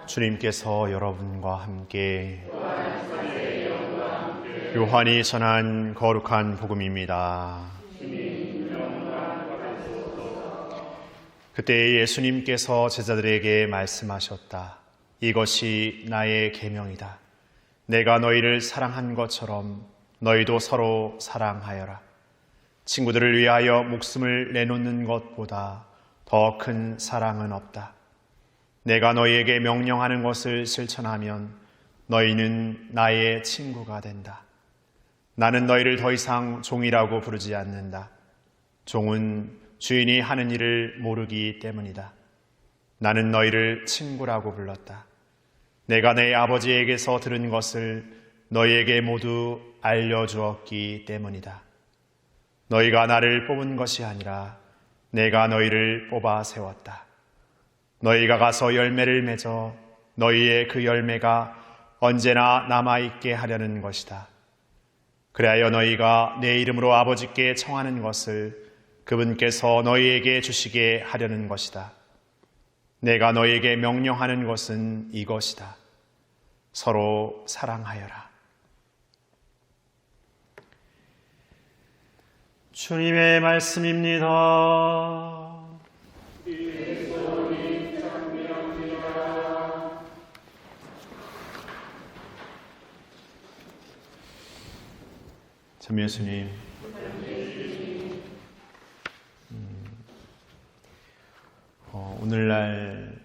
주님께서 여러분과 함께 요한이 전한 거룩한 복음입니다. 그때 예수님께서 제자들에게 말씀하셨다. 이것이 나의 계명이다. 내가 너희를 사랑한 것처럼 너희도 서로 사랑하여라. 친구들을 위하여 목숨을 내놓는 것보다 더 큰 사랑은 없다. 내가 너희에게 명령하는 것을 실천하면 너희는 나의 친구가 된다. 나는 너희를 더 이상 종이라고 부르지 않는다. 종은 주인이 하는 일을 모르기 때문이다. 나는 너희를 친구라고 불렀다. 내가 내 아버지에게서 들은 것을 너희에게 모두 알려주었기 때문이다. 너희가 나를 뽑은 것이 아니라 내가 너희를 뽑아 세웠다. 너희가 가서 열매를 맺어 너희의 그 열매가 언제나 남아있게 하려는 것이다. 그리하여 너희가 내 이름으로 아버지께 청하는 것을 그분께서 너희에게 주시게 하려는 것이다. 내가 너희에게 명령하는 것은 이것이다. 서로 사랑하여라. 주님의 말씀입니다. 참 예수님, 오늘날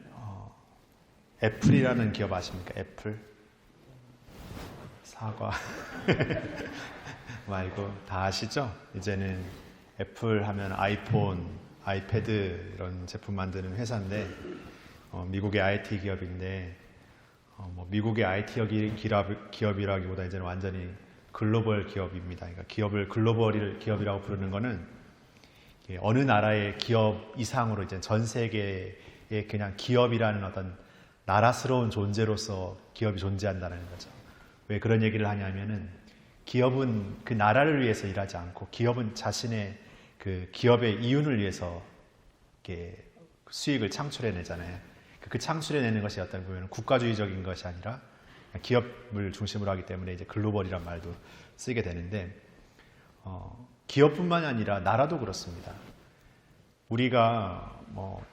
애플이라는 기업 아십니까? 애플? 사과 말고 다 아시죠? 이제는 애플 하면 아이폰, 아이패드 이런 제품 만드는 회사인데 미국의 IT 기업인데 미국의 IT 기업이라기보다 이제는 완전히 글로벌 기업입니다. 그러니까 기업을 글로벌 기업이라고 부르는 거는 어느 나라의 기업 이상으로 이제 전 세계의 그냥 기업이라는 어떤 나라스러운 존재로서 기업이 존재한다는 거죠. 왜 그런 얘기를 하냐면은 기업은 그 나라를 위해서 일하지 않고 기업은 자신의 그 기업의 이윤을 위해서 이렇게 수익을 창출해내잖아요. 그 창출해내는 것이 어떤 보면 국가주의적인 것이 아니라 기업을 중심으로 하기 때문에 이제 글로벌이란 말도 쓰게 되는데 기업뿐만 아니라 나라도 그렇습니다. 우리가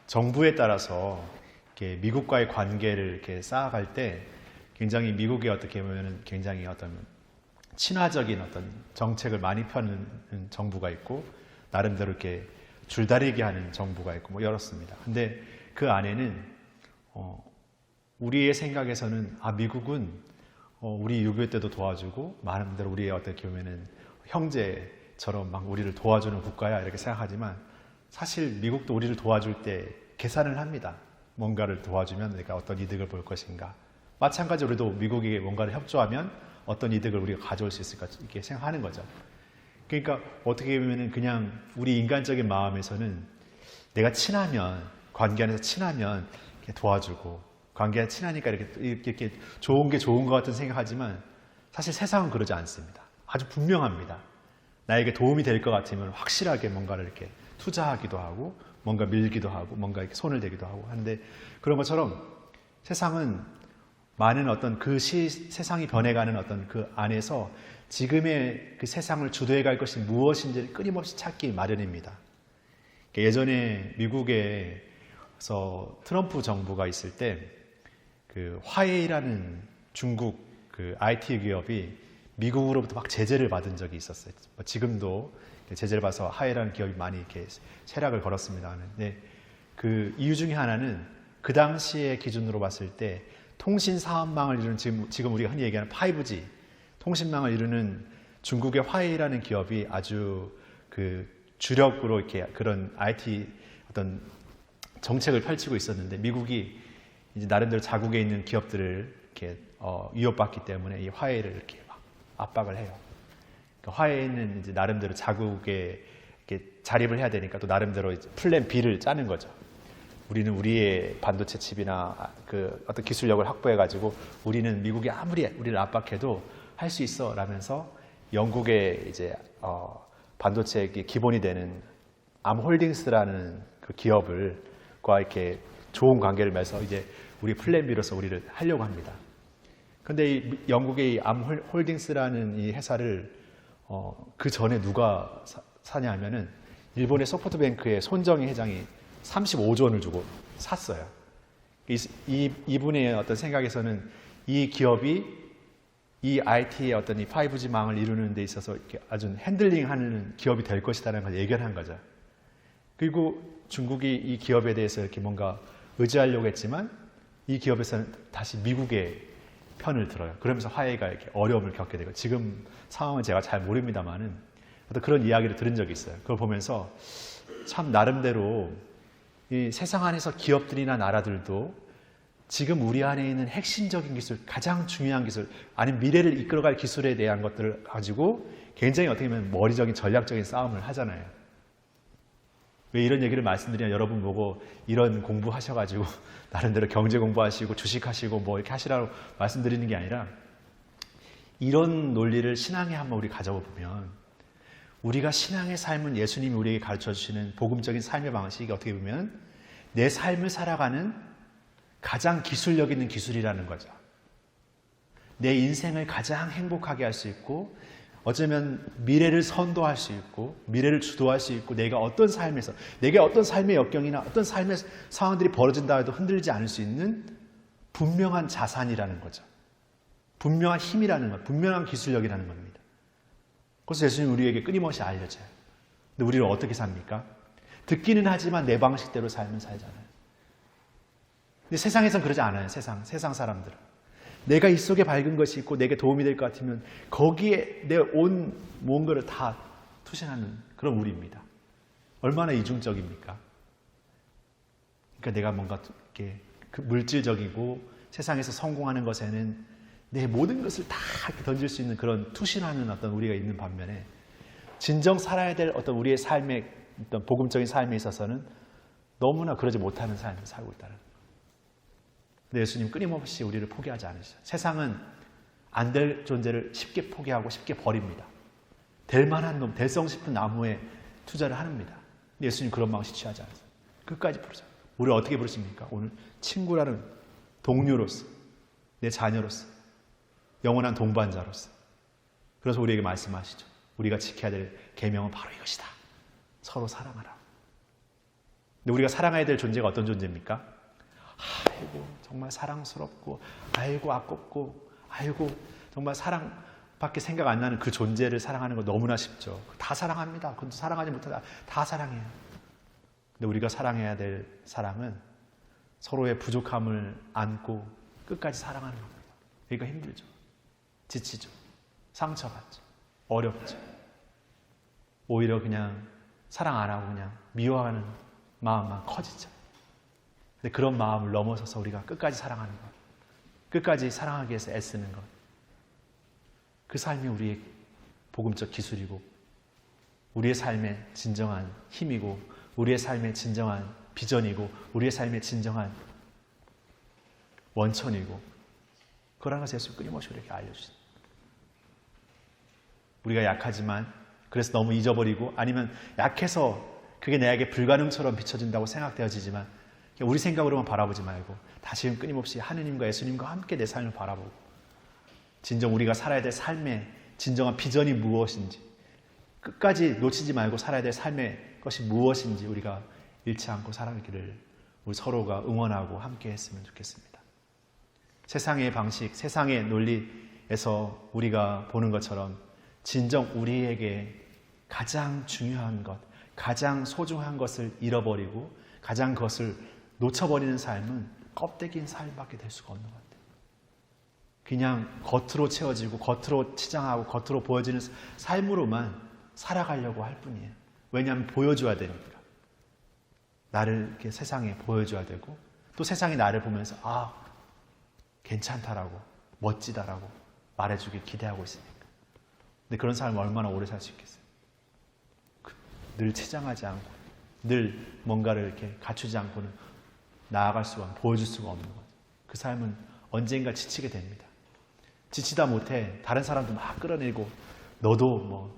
정부에 따라서 이렇게 미국과의 관계를 이렇게 쌓아갈 때 굉장히 미국이 어떻게 보면은 굉장히 어떤 친화적인 어떤 정책을 많이 펴는 정부가 있고 나름대로 이렇게 줄다리기 하는 정부가 있고 이렇습니다. 근데 그 안에는 우리의 생각에서는 미국은 우리 6.25 때도 도와주고 마음대로 우리의 어떻게 보면은 형제처럼 막 우리를 도와주는 국가야 이렇게 생각하지만 사실 미국도 우리를 도와줄 때 계산을 합니다. 뭔가를 도와주면 내가 어떤 이득을 볼 것인가. 마찬가지로 우리도 미국에게 뭔가를 협조하면 어떤 이득을 우리가 가져올 수 있을까 이렇게 생각하는 거죠. 그러니까 어떻게 보면은 그냥 우리 인간적인 마음에서는 내가 친하면 관계 안에서 친하면 이렇게 도와주고 관계가 친하니까 이렇게 좋은 게 좋은 것 같은 생각하지만 사실 세상은 그러지 않습니다. 아주 분명합니다. 나에게 도움이 될 것 같으면 확실하게 뭔가를 이렇게 투자하기도 하고 뭔가 밀기도 하고 뭔가 이렇게 손을 대기도 하고 하는데 그런 것처럼 세상은 많은 어떤 세상이 변해가는 어떤 그 안에서 지금의 그 세상을 주도해 갈 것이 무엇인지를 끊임없이 찾기 마련입니다. 예전에 미국에서 트럼프 정부가 있을 때 그 화웨이라는 중국 그 IT 기업이 미국으로부터 막 제재를 받은 적이 있었어요. 지금도 제재를 받아서 화웨이라는 기업이 많이 이렇게 쇠락을 걸었습니다. 근데 그 이유 중에 하나는 그 당시의 기준으로 봤을 때 통신 사업망을 이루는 지금 우리가 흔히 얘기하는 5G 통신망을 이루는 중국의 화웨이라는 기업이 아주 그 주력으로 이렇게 그런 IT 어떤 정책을 펼치고 있었는데 미국이 이제 나름대로 자국에 있는 기업들을 이렇게 위협받기 때문에 이 화웨이를 이렇게 막 압박을 해요. 그러니까 화웨이는 이제 나름대로 자국에 이렇게 자립을 해야 되니까 또 나름대로 이제 플랜 B를 짜는 거죠. 우리는 우리의 반도체 칩이나 그 어떤 기술력을 확보해가지고 우리는 미국이 아무리 우리를 압박해도 할 수 있어 라면서 영국의 이제 반도체의 기본이 되는 암홀딩스라는 그 기업과 이렇게 좋은 관계를 맺어서 이제 우리 플랜 B로서 우리를 하려고 합니다. 근데 이 영국의 이 암홀딩스라는 이 회사를 그 전에 누가 사냐 하면은 일본의 소프트뱅크의 손정희 회장이 35조 원을 주고 샀어요. 이분의 어떤 생각에서는 이 기업이 이 IT의 어떤 이 5G 망을 이루는 데 있어서 이렇게 아주 핸들링하는 기업이 될 것이라는 걸 예견한 거죠. 그리고 중국이 이 기업에 대해서 이렇게 뭔가 의지하려고 했지만 이 기업에서는 다시 미국의 편을 들어요. 그러면서 화해가 이렇게 어려움을 겪게 되고 지금 상황은 제가 잘 모릅니다만은 어떤 그런 이야기를 들은 적이 있어요. 그걸 보면서 참 나름대로 이 세상 안에서 기업들이나 나라들도 지금 우리 안에 있는 핵심적인 기술, 가장 중요한 기술, 아니면 미래를 이끌어갈 기술에 대한 것들을 가지고 굉장히 어떻게 보면 머리적인 전략적인 싸움을 하잖아요. 왜 이런 얘기를 말씀드리냐, 여러분 보고 이런 공부하셔가지고 나름대로 경제 공부하시고 주식하시고 뭐 이렇게 하시라고 말씀드리는 게 아니라 이런 논리를 신앙에 한번 우리 가져보면 우리가 신앙의 삶은 예수님이 우리에게 가르쳐 주시는 복음적인 삶의 방식이 어떻게 보면 내 삶을 살아가는 가장 기술력 있는 기술이라는 거죠. 내 인생을 가장 행복하게 할 수 있고 어쩌면 미래를 선도할 수 있고 미래를 주도할 수 있고 내가 어떤 삶에서 내게 어떤 삶의 역경이나 어떤 삶의 상황들이 벌어진다 해도 흔들리지 않을 수 있는 분명한 자산이라는 거죠. 분명한 힘이라는 것, 분명한 기술력이라는 겁니다. 그래서 예수님이 우리에게 끊임없이 알려줘요. 근데 우리는 어떻게 삽니까? 듣기는 하지만 내 방식대로 삶을 살잖아요. 근데 세상에선 그러지 않아요. 세상 사람들은. 내가 이 속에 밝은 것이 있고 내게 도움이 될 것 같으면 거기에 내 온 뭔가를 다 투신하는 그런 우리입니다. 얼마나 이중적입니까? 그러니까 내가 뭔가 이렇게 물질적이고 세상에서 성공하는 것에는 내 모든 것을 다 던질 수 있는 그런 투신하는 어떤 우리가 있는 반면에 진정 살아야 될 어떤 우리의 삶의 어떤 복음적인 삶에 있어서는 너무나 그러지 못하는 삶을 살고 있다는 거예요. 근데 예수님 끊임없이 우리를 포기하지 않으시죠. 세상은 안 될 존재를 쉽게 포기하고 쉽게 버립니다. 될 만한 놈, 될성 싶은 나무에 투자를 합니다. 근데 예수님 그런 방식 취하지 않으세요. 끝까지 부르죠. 우리를 어떻게 부르십니까? 오늘 친구라는 동료로서, 내 자녀로서, 영원한 동반자로서. 그래서 우리에게 말씀하시죠. 우리가 지켜야 될 계명은 바로 이것이다. 서로 사랑하라. 근데 우리가 사랑해야 될 존재가 어떤 존재입니까? 아이고 정말 사랑스럽고 아이고 아깝고 아이고 정말 사랑밖에 생각 안 나는 그 존재를 사랑하는 거 너무나 쉽죠. 다 사랑합니다. 그것도 사랑하지 못하다 다 사랑해요. 근데 우리가 사랑해야 될 사랑은 서로의 부족함을 안고 끝까지 사랑하는 겁니다. 그러니까 힘들죠. 지치죠. 상처받죠. 어렵죠. 오히려 그냥 사랑 안 하고 그냥 미워하는 마음만 커지죠. 근데 그런 마음을 넘어서서 우리가 끝까지 사랑하는 것, 끝까지 사랑하기 위해서 애쓰는 것, 그 삶이 우리의 복음적 기술이고 우리의 삶의 진정한 힘이고 우리의 삶의 진정한 비전이고 우리의 삶의 진정한 원천이고 그러한 것을 예수 끊임없이 우리에게 알려주십니다. 우리가 약하지만 그래서 너무 잊어버리고 아니면 약해서 그게 내게 불가능처럼 비춰진다고 생각되어지지만 우리 생각으로만 바라보지 말고 다시금 끊임없이 하느님과 예수님과 함께 내 삶을 바라보고 진정 우리가 살아야 될 삶의 진정한 비전이 무엇인지 끝까지 놓치지 말고 살아야 될 삶의 것이 무엇인지 우리가 잃지 않고 살아가기를 우리 서로가 응원하고 함께 했으면 좋겠습니다. 세상의 방식, 세상의 논리에서 우리가 보는 것처럼 진정 우리에게 가장 중요한 것, 가장 소중한 것을 잃어버리고 가장 그것을 놓쳐버리는 삶은 껍데기인 삶밖에 될 수가 없는 것 같아요. 그냥 겉으로 채워지고 겉으로 치장하고 겉으로 보여지는 삶으로만 살아가려고 할 뿐이에요. 왜냐하면 보여줘야 되니까. 나를 이렇게 세상에 보여줘야 되고 또 세상이 나를 보면서 아 괜찮다라고 멋지다라고 말해주길 기대하고 있으니까. 근데 그런 사람은 얼마나 오래 살 수 있겠어요? 늘 치장하지 않고 늘 뭔가를 이렇게 갖추지 않고는 나아갈 수가 보여줄 수가 없는 거죠. 그 삶은 언젠가 지치게 됩니다. 지치다 못해 다른 사람도 막 끌어내고 너도 뭐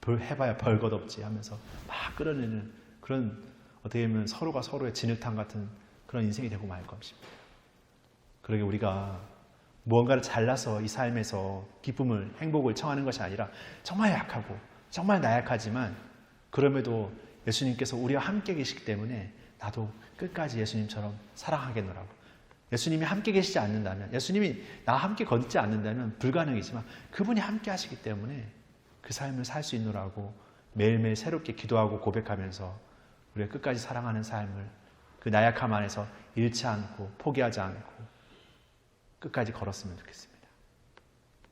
해봐야 별것 없지 하면서 막 끌어내는 그런 어떻게 보면 서로가 서로의 진흙탕 같은 그런 인생이 되고 말 것입니다. 그러게 우리가 무언가를 잘나서 이 삶에서 기쁨을, 행복을 청하는 것이 아니라 정말 약하고 정말 나약하지만 그럼에도 예수님께서 우리와 함께 계시기 때문에 나도 끝까지 예수님처럼 사랑하겠노라고. 예수님이 함께 계시지 않는다면, 예수님이 나와 함께 걷지 않는다면 불가능이지만 그분이 함께 하시기 때문에 그 삶을 살 수 있노라고 매일매일 새롭게 기도하고 고백하면서 우리가 끝까지 사랑하는 삶을 그 나약함 안에서 잃지 않고 포기하지 않고 끝까지 걸었으면 좋겠습니다.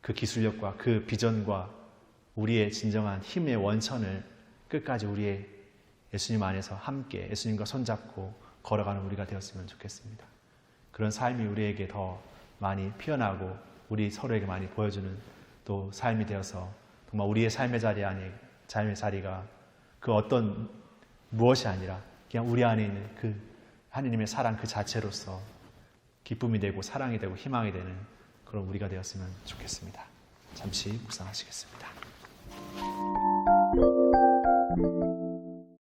그 기술력과 그 비전과 우리의 진정한 힘의 원천을 끝까지 우리의 예수님 안에서 함께 예수님과 손잡고 걸어가는 우리가 되었으면 좋겠습니다. 그런 삶이 우리에게 더 많이 피어나고 우리 서로에게 많이 보여주는 또 삶이 되어서 정말 우리의 삶의 자리가 그 어떤 무엇이 아니라 그냥 우리 안에 있는 그 하느님의 사랑 그 자체로서 기쁨이 되고 사랑이 되고 희망이 되는 그런 우리가 되었으면 좋겠습니다. 잠시 묵상하시겠습니다.